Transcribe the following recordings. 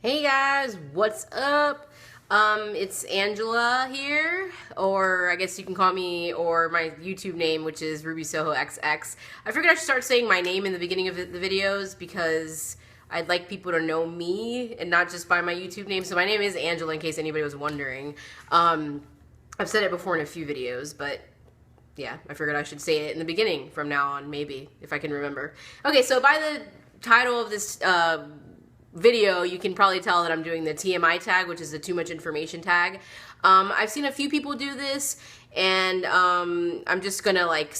Hey guys, what's up? It's Angela here, or I guess you can call me, or my YouTube name, which is Ruby Soho XX. I figured I should start saying my name in the beginning of the videos because I'd like people to know me and not just by my YouTube name. So my name is Angela, in case anybody was wondering. I've said it before in a few videos, but yeah, I figured I should say it in the beginning from now on, maybe, if I can remember. Okay, so by the title of this video, you can probably tell that I'm doing the TMI tag, which is the too much information tag. I've seen a few people do this, and I'm just gonna like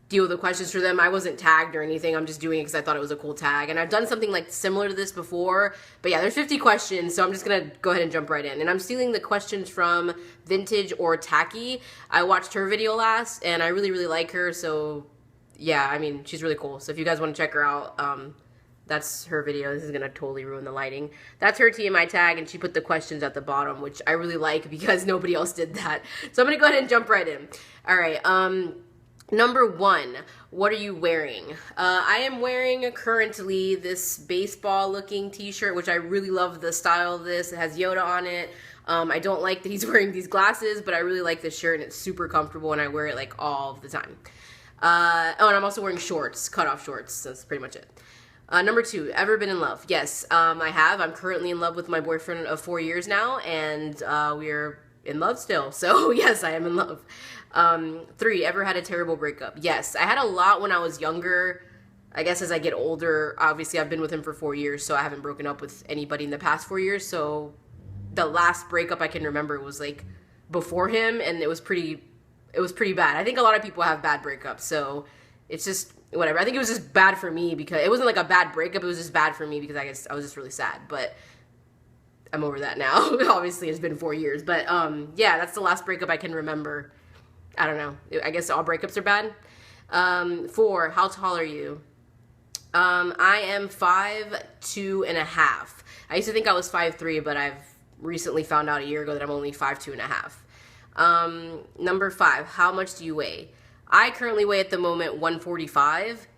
deal with the questions for them. I wasn't tagged or anything. I'm just doing it because I thought it was a cool tag. And I've done something like similar to this before. But yeah, there's 50 questions, so I'm just going to go ahead and jump right in. And I'm stealing the questions from Vintage or Tacky. I watched her video last, and I really, really like her. So yeah, I mean, she's really cool. So if you guys want to check her out, that's her video. This is going to totally ruin the lighting. That's her TMI tag, and she put the questions at the bottom, which I really like because nobody else did that. So I'm going to go ahead and jump right in. All right, Number 1, what are you wearing? I am wearing currently this baseball looking t-shirt, which I really love the style of this. It has Yoda on it. I don't like that he's wearing these glasses, but I really like this shirt and it's super comfortable and I wear it like all the time. Oh, and I'm also wearing shorts, cutoff shorts. That's pretty much it. Number 2, ever been in love? Yes, I have. I'm currently in love with my boyfriend of 4 years now, and we're in love still. So yes, I am in love. 3, ever had a terrible breakup? Yes, I had a lot when I was younger. I guess as I get older, obviously I've been with him for 4 years, so I haven't broken up with anybody in the past 4 years. So the last breakup I can remember was like before him, and it was pretty bad. I think a lot of people have bad breakups, so it's just whatever. I think it was just bad for me because it wasn't like a bad breakup. It was just bad for me because I guess I was just really sad. But I'm over that now. Obviously, it's been 4 years, but yeah, that's the last breakup I can remember. I don't know. I guess all breakups are bad. 4, how tall are you? I am 5'2.5". I used to think I was 5'3", but I've recently found out a year ago that I'm only 5'2.5". Number 5, how much do you weigh? I currently weigh at the moment 145.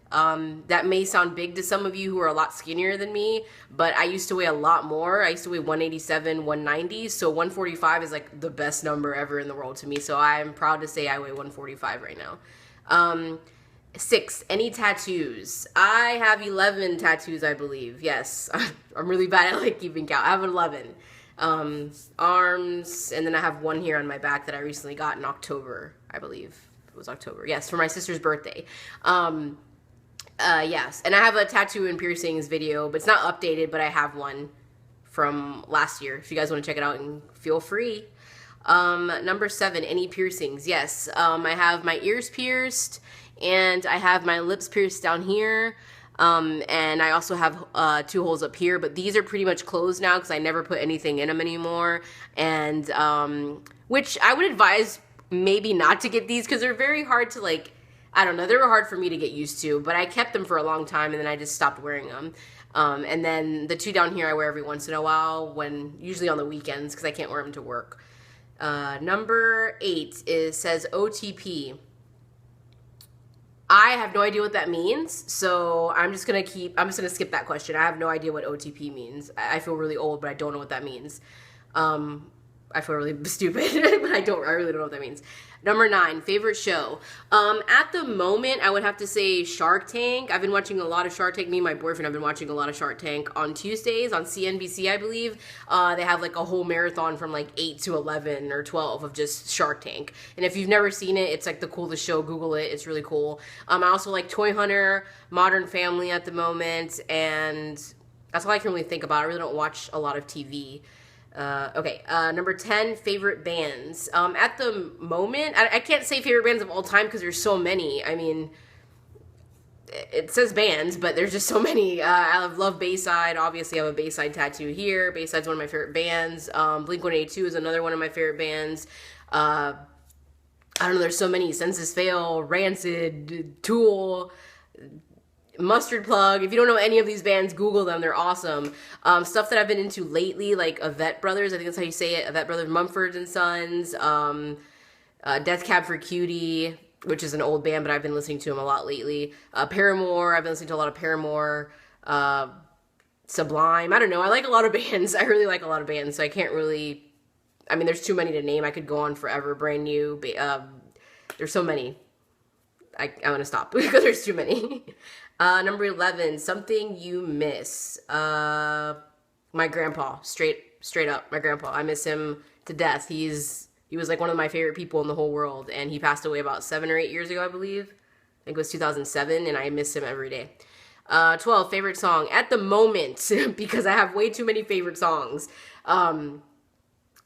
That may sound big to some of you who are a lot skinnier than me, but I used to weigh a lot more. I used to weigh 187, 190, so 145 is like the best number ever in the world to me, so I'm proud to say I weigh 145 right now. 6, any tattoos? I have 11 tattoos, I believe. Yes, I'm really bad at like keeping count. I have 11. Arms, and then I have one here on my back that I recently got in October, I believe. It was October. Yes, for my sister's birthday. Yes, and I have a tattoo and piercings video, but it's not updated, but I have one from last year. If you guys want to check it out, and feel free. Number 7, any piercings? Yes, I have my ears pierced, and I have my lips pierced down here, and I also have 2 holes up here, but these are pretty much closed now because I never put anything in them anymore, and which I would advise maybe not to get these because they're very hard to like, I don't know, they were hard for me to get used to, but I kept them for a long time and then I just stopped wearing them. And then the 2 down here I wear every once in a while, when usually on the weekends because I can't wear them to work. Number 8 says OTP. I have no idea what that means, so I'm just gonna skip that question. I have no idea what OTP means. I feel really old, but I don't know what that means. I feel really stupid, but I really don't know what that means. Number 9, favorite show. At the moment, I would have to say Shark Tank. I've been watching a lot of Shark Tank. Me and my boyfriend have been watching a lot of Shark Tank on Tuesdays on CNBC, I believe. They have like a whole marathon from like 8 to 11 or 12 of just Shark Tank. And if you've never seen it, it's like the coolest show. Google it. It's really cool. I also like Toy Hunter, Modern Family at the moment, and that's all I can really think about. I really don't watch a lot of TV. Okay, number 10, favorite bands. At the moment, I can't say favorite bands of all time because there's so many. I mean, it says bands, but there's just so many. I love Bayside. Obviously, I have a Bayside tattoo here. Bayside's one of my favorite bands. Blink-182 is another one of my favorite bands. I don't know, there's so many. Senses Fail, Rancid, Tool, Mustard Plug. If you don't know any of these bands, Google them. They're awesome. Stuff that I've been into lately, like Yvette Brothers. I think that's how you say it. Yvette Brothers, Mumford and Sons. Death Cab for Cutie, which is an old band, but I've been listening to them a lot lately. Paramore. I've been listening to a lot of Paramore. Sublime. I don't know. I like a lot of bands. I really like a lot of bands, so I can't really. I mean, there's too many to name. I could go on forever. Brand New. There's so many. I'm gonna stop because there's too many. Number 11, Something You Miss. My grandpa. Straight up, my grandpa. I miss him to death. He was like one of my favorite people in the whole world, and he passed away about 7 or 8 years ago, I believe. I think it was 2007, and I miss him every day. 12, favorite song. At the moment, because I have way too many favorite songs,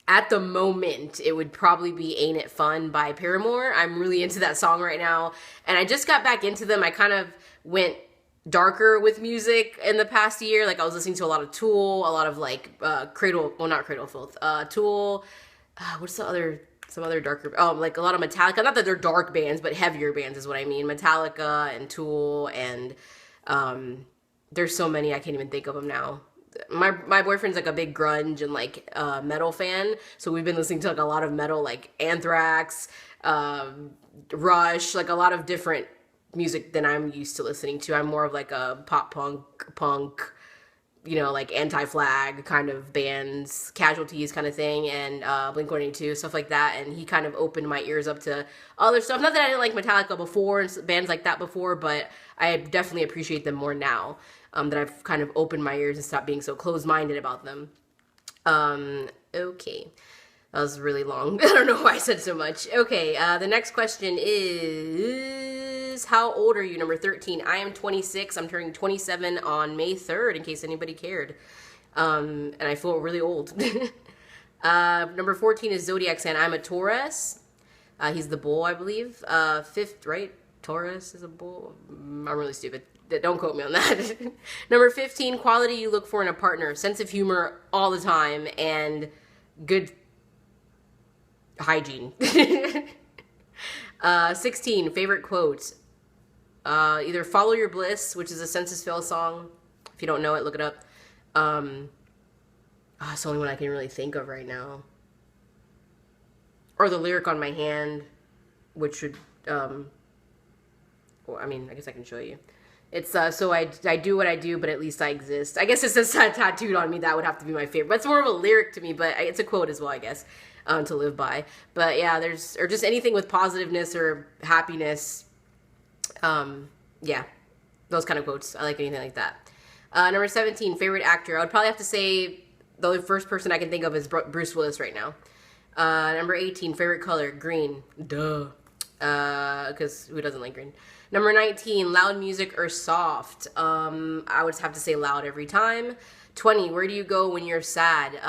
at the moment, it would probably be Ain't It Fun by Paramore. I'm really into that song right now, and I just got back into them. I kind of went darker with music in the past year. Like, I was listening to a lot of Tool, a lot of, like, not Cradle of Filth, Tool, what's some other darker, like a lot of Metallica. Not that they're dark bands, but heavier bands is what I mean. Metallica and Tool, and there's so many, I can't even think of them now. My boyfriend's like a big grunge and like metal fan, so we've been listening to like a lot of metal, like Anthrax, Rush, like a lot of different music than I'm used to listening to. I'm more of like a pop punk, like Anti-Flag kind of bands, Casualties kind of thing, and Blink-182, stuff like that. And he kind of opened my ears up to other stuff. Not that I didn't like Metallica before and bands like that before, but I definitely appreciate them more now. That I've kind of opened my ears and stopped being so closed-minded about them. Okay. That was really long. I don't know why I said so much. Okay, the next question is, how old are you? Number 13. I am 26. I'm turning 27 on May 3rd, in case anybody cared. And I feel really old. Number 14 is Zodiac sign. I'm a Taurus. He's the bull, I believe. 5th, right? Taurus is a bull. I'm really stupid. Don't quote me on that. Number 15, quality you look for in a partner. Sense of humor all the time and good hygiene. 16, favorite quote. Either Follow Your Bliss, which is a Census Fail song. If you don't know it, look it up. It's the only one I can really think of right now. Or the lyric on my hand, which would, I guess I can show you. It's, so I do what I do, but at least I exist. I guess it says tattooed on me. That would have to be my favorite. But it's more of a lyric to me, but it's a quote as well, I guess, to live by. But yeah, or just anything with positiveness or happiness. Yeah, those kind of quotes. I like anything like that. Number 17, favorite actor. I would probably have to say the first person I can think of is Bruce Willis right now. Number 18, favorite color. Green. Duh. Because who doesn't like green? Number 19, loud music or soft? I would have to say loud every time. 20, where do you go when you're sad?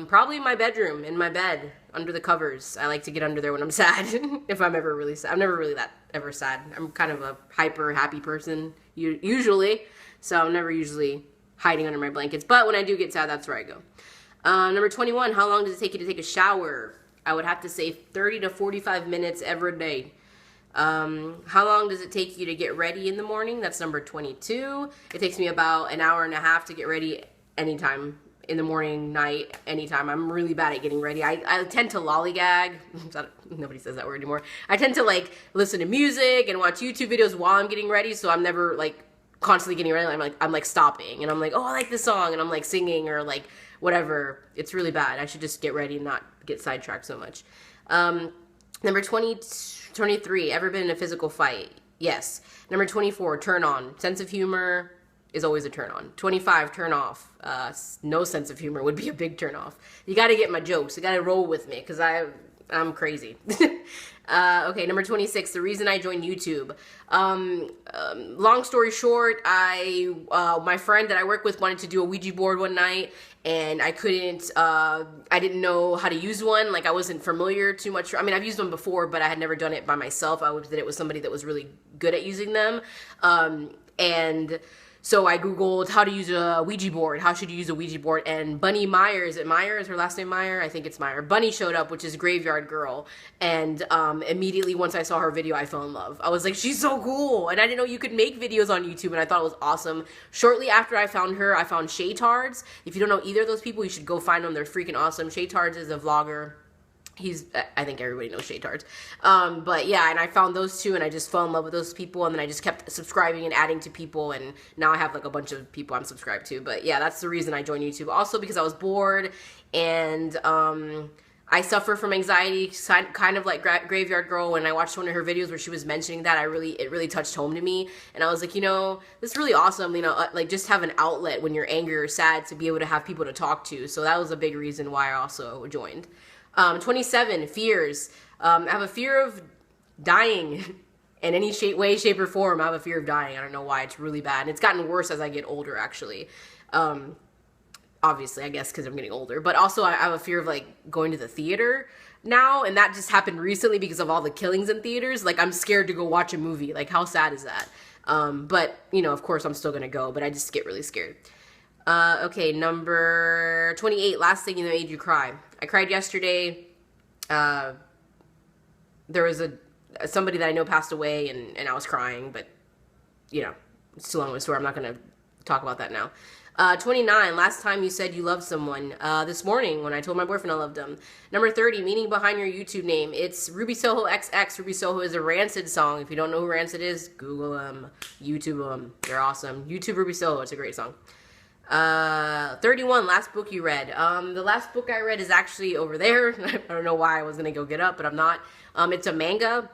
Probably my bedroom, in my bed, under the covers. I like to get under there when I'm sad, if I'm ever really sad. I'm never really ever sad. I'm kind of a hyper happy person, usually, so I'm never usually hiding under my blankets. But when I do get sad, that's where I go. Number 21, how long does it take you to take a shower? I would have to say 30 to 45 minutes every day. How long does it take you to get ready in the morning? That's number 22. It takes me about an hour and a half to get ready anytime, in the morning, night, anytime. I'm really bad at getting ready. I tend to lollygag. Nobody says that word anymore. I tend to like listen to music and watch YouTube videos while I'm getting ready, so I'm never like constantly getting ready. I'm like stopping and I'm like, oh, I like this song, and I'm like singing or like whatever. It's really bad. I should just get ready and not get sidetracked so much. Number 23, ever been in a physical fight? Yes. Number 24, turn on. Sense of humor is always a turn on. 25, turn off. No sense of humor would be a big turn off. You got to get my jokes. You got to roll with me because I'm crazy. Okay, number 26, the reason I joined YouTube. Long story short, my friend that I work with wanted to do a Ouija board one night, and I didn't know how to use one. Like, I wasn't familiar too much. I mean, I've used them before, but I had never done it by myself. I did it with somebody that was really good at using them. And so I Googled how to use a Ouija board. How should you use a Ouija board? And Bunny Meyer, is it Meyer? Is her last name Meyer? I think it's Meyer. Bunny showed up, which is Graveyard Girl. And immediately once I saw her video, I fell in love. I was like, she's so cool. And I didn't know you could make videos on YouTube, and I thought it was awesome. Shortly after I found her, I found Shaytards. If you don't know either of those people, you should go find them. They're freaking awesome. Shaytards is a vlogger. I think everybody knows Shade Tards. But yeah, and I found those two, and I just fell in love with those people, and then I just kept subscribing and adding to people, and now I have like a bunch of people I'm subscribed to. But yeah, that's the reason I joined YouTube. Also because I was bored, and I suffer from anxiety, kind of like Graveyard Girl. When I watched one of her videos where she was mentioning that, it really touched home to me, and I was like, this is really awesome, like just have an outlet when you're angry or sad to be able to have people to talk to. So that was a big reason why I also joined. 27, fears. I have a fear of dying in any way, shape, or form. I have a fear of dying. I don't know why. It's really bad. And it's gotten worse as I get older, actually. Obviously, I guess because I'm getting older. But also, I have a fear of, like, going to the theater now. And that just happened recently because of all the killings in theaters. Like, I'm scared to go watch a movie. Like, how sad is that? But, of course, I'm still going to go. But I just get really scared. Okay, number 28, last thing that made you cry. I cried yesterday. There was somebody that I know passed away, and I was crying, but, it's too long of a story. I'm not going to talk about that now. 29, last time you said you loved someone. This morning when I told my boyfriend I loved him. Number 30, meaning behind your YouTube name. It's Ruby Soho XX. Ruby Soho is a Rancid song. If you don't know who Rancid is, Google them, YouTube them. They're awesome. YouTube Ruby Soho. It's a great song. 31, last book you read. The last book I read is actually over there. I don't know why I was gonna go get up, but I'm not. It's a manga.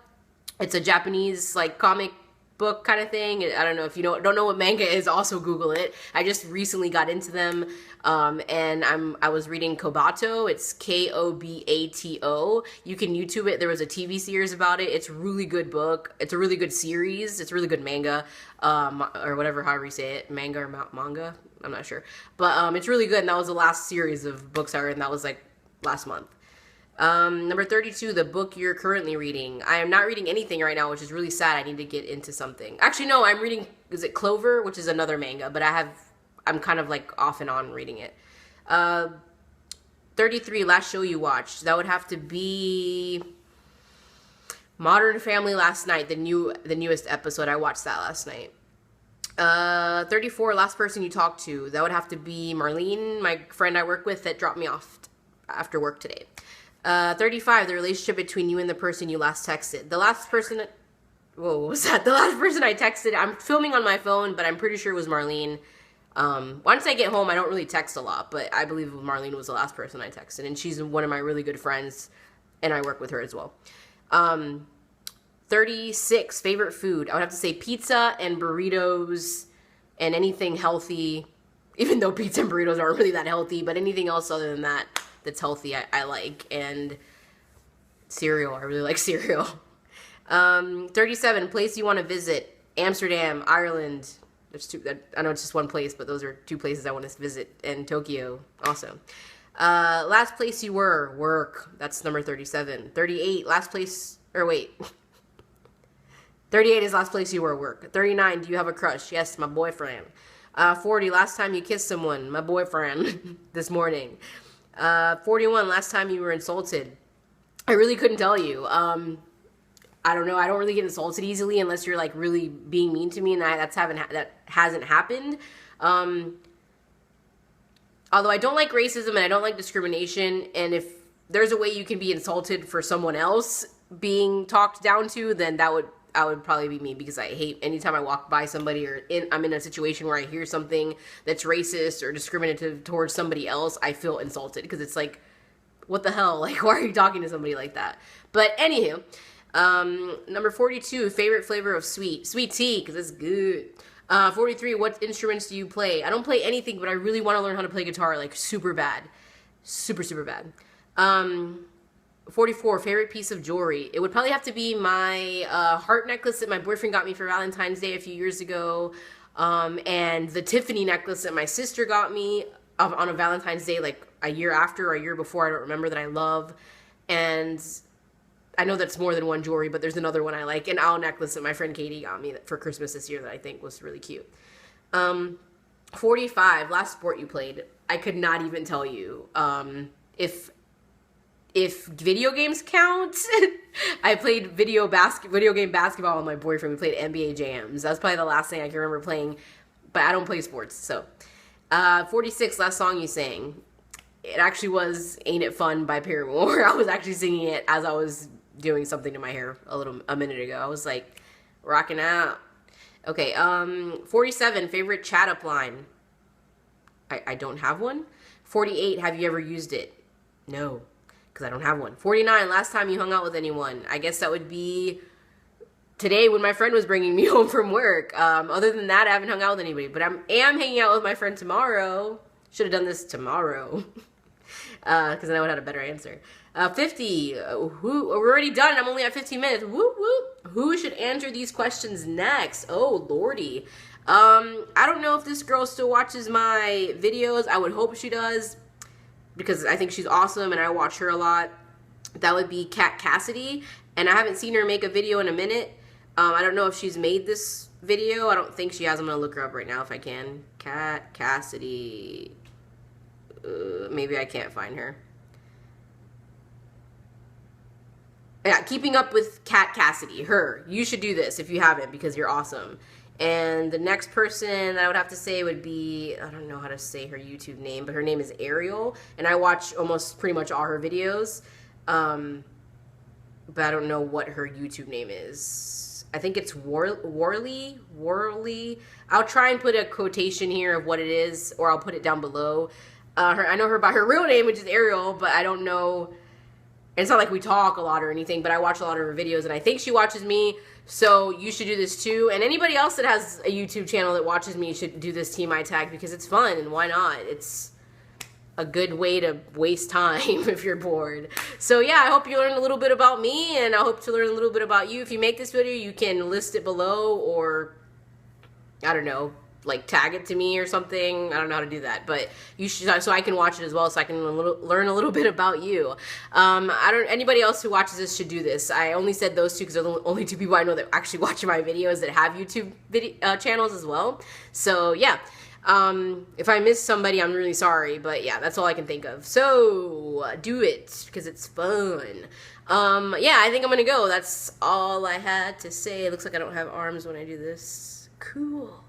It's a Japanese, like, comic book kind of thing. I don't know if you don't know what manga is, also Google it. I just recently got into them, and I was reading Kobato. It's Kobato. You can YouTube it. There was a TV series about it. It's a really good book. It's a really good series. It's a really good manga, or whatever, however you say it, manga or manga. I'm not sure, but it's really good. And that was the last series of books I read, and that was like last month. Number 32, the book you're currently reading. I am not reading anything right now, which is really sad. I need to get into something. Actually, no, I'm reading, is it Clover, which is another manga, but I'm kind of like off and on reading it. 33, last show you watched. That would have to be Modern Family last night, the newest episode. I watched that last night. 34, last person you talked to. That would have to be Marlene, my friend I work with that dropped me off after work today. 35, the relationship between you and the person you last texted. The last person, whoa, what was that? The last person I texted, I'm filming on my phone, but I'm pretty sure it was Marlene. Once I get home, I don't really text a lot, but I believe Marlene was the last person I texted, and she's one of my really good friends, and I work with her as well. 36, favorite food. I would have to say pizza and burritos and anything healthy, even though pizza and burritos aren't really that healthy, but anything else other than that that's healthy I like. And cereal. I really like cereal. 37, place you want to visit. Amsterdam, Ireland. There's two. I know it's just one place, but those are two places I want to visit. And Tokyo also. Last place you were. Work. That's number 37. 38, last place, or wait. 38 is last place you were, work. 39, do you have a crush? Yes, my boyfriend. 40, last time you kissed someone. My boyfriend. This morning. 41, last time you were insulted. I really couldn't tell you. I don't know. I don't really get insulted easily unless you're like really being mean to me, and that hasn't happened. Although I don't like racism and I don't like discrimination, and if there's a way you can be insulted for someone else being talked down to, then that would probably be me, because I hate anytime I walk by somebody or I'm in a situation where I hear something that's racist or discriminative towards somebody else, I feel insulted, because it's like, what the hell? Like, why are you talking to somebody like that? But anywho, number 42, favorite flavor of sweet tea, because it's good. 43, what instruments do you play? I don't play anything, but I really want to learn how to play guitar, like super bad. Super, super bad. 44, favorite piece of jewelry. It would probably have to be my heart necklace that my boyfriend got me for Valentine's Day a few years ago, and the Tiffany necklace that my sister got me on a Valentine's Day like a year after or a year before, I don't remember, that I love. And I know that's more than one jewelry, but there's another one I like, an owl necklace that my friend Katie got me for Christmas this year that I think was really cute. 45, last sport you played. I could not even tell you. If video games count, I played video game basketball with my boyfriend. We played NBA Jams. That's probably the last thing I can remember playing, but I don't play sports. So, 46, last song you sang. it actually was Ain't It Fun by Paramore. I was actually singing it as I was doing something to my hair a minute ago. I was like rocking out. Okay, 47, favorite chat up line. I don't have one. 48, have you ever used it? No, because I don't have one. 49, last time you hung out with anyone. I guess that would be today when my friend was bringing me home from work. Other than that, I haven't hung out with anybody. But I am hanging out with my friend tomorrow. Should have done this tomorrow. Because then I would have had a better answer. 50, we're already done. I'm only at 15 minutes. Whoop, whoop. Who should answer these questions next? Oh, lordy. I don't know if this girl still watches my videos. I would hope she does, because I think she's awesome and I watch her a lot. That would be Kat Cassidy, and I haven't seen her make a video in a minute. I don't know if she's made this video. I don't think she has. I'm going to look her up right now if I can. Kat Cassidy. Maybe I can't find her. Yeah, Keeping Up with Kat Cassidy. Her. You should do this if you haven't, because you're awesome. And the next person I would have to say would be, I don't know how to say her YouTube name, but her name is Ariel, and I watch almost pretty much all her videos, but I don't know what her YouTube name is. I think it's Worley. I'll try and put a quotation here of what it is, or I'll put it down below. I know her by her real name, which is Ariel, but I don't know. It's not like we talk a lot or anything, but I watch a lot of her videos, and I think she watches me, so you should do this too. And anybody else that has a YouTube channel that watches me should do this TMI Tag, because it's fun, and why not? It's a good way to waste time if you're bored. So yeah, I hope you learned a little bit about me, and I hope to learn a little bit about you. If you make this video, you can list it below, or I don't know, like tag it to me or something. I don't know how to do that, but you should, so I can watch it as well, so I can learn a little bit about you. Anybody else who watches this should do this. I only said those two because they're the only two people I know that actually watch my videos that have YouTube channels as well. So yeah, if I missed somebody, I'm really sorry, but yeah, that's all I can think of. So do it, because it's fun. Yeah, I think I'm gonna go. That's all I had to say. It looks like I don't have arms when I do this. Cool.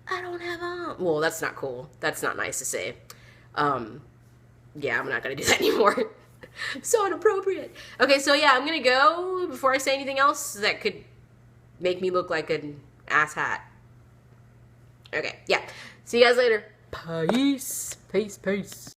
I don't have arms. Well, that's not cool. That's not nice to say. Yeah, I'm not gonna do that anymore. So inappropriate. Okay, so yeah, I'm gonna go before I say anything else that could make me look like an ass hat. Okay, yeah. See you guys later. Peace. Peace, peace.